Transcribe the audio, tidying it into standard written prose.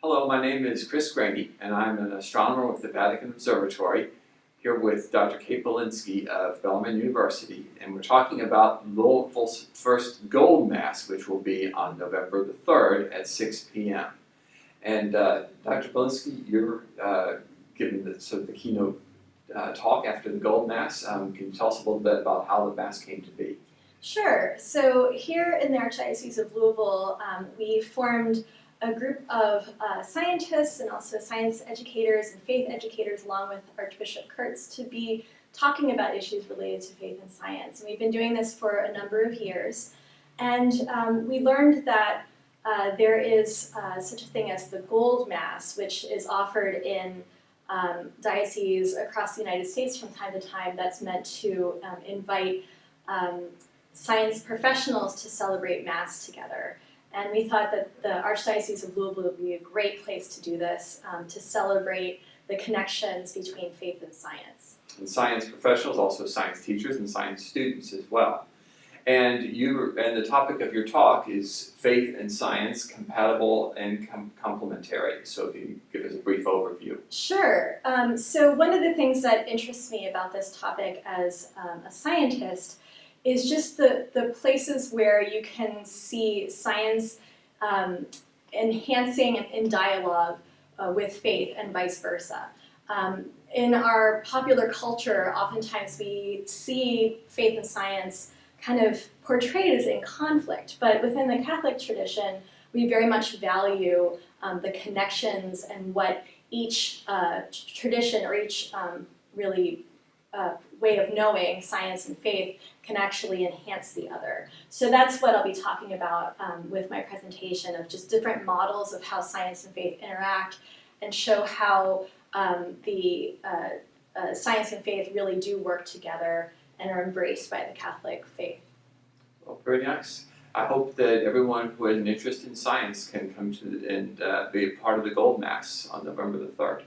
Hello, my name is Chris Graney, and I'm an astronomer with the Vatican Observatory, here with Dr. Bulinski of Bellarmine University, and we're talking about Louisville's first gold mass, which will be on November the 3rd at 6 p.m. And Dr. Bulinski, you're giving the keynote talk after the gold mass. Can you tell us a little bit about how the mass came to be? Sure. So here in the Archdiocese of Louisville, we formed a group of scientists and also science educators and faith educators along with Archbishop Kurtz to be talking about issues related to faith and science. And we've been doing this for a number of years. And we learned that there is such a thing as the Gold Mass, which is offered in dioceses across the United States from time to time, that's meant to invite science professionals to celebrate Mass together. And we thought that the Archdiocese of Louisville would be a great place to do this, to celebrate the connections between faith and science. And science professionals, also science teachers and science students as well. And the topic of your talk is faith and science compatible and complementary. So if you give us a brief overview. Sure. So one of the things that interests me about this topic as a scientist is just the places where you can see science enhancing in dialogue with faith and vice versa. In our popular culture, oftentimes we see faith and science kind of portrayed as in conflict, but within the Catholic tradition, we very much value the connections and what each tradition or each way of knowing science and faith can actually enhance the other. So that's what I'll be talking about with my presentation, of just different models of how science and faith interact and show how the science and faith really do work together and are embraced by the Catholic faith. Well, very nice. I hope that everyone who has an interest in science can come to and be a part of the Gold Mass on November the 3rd.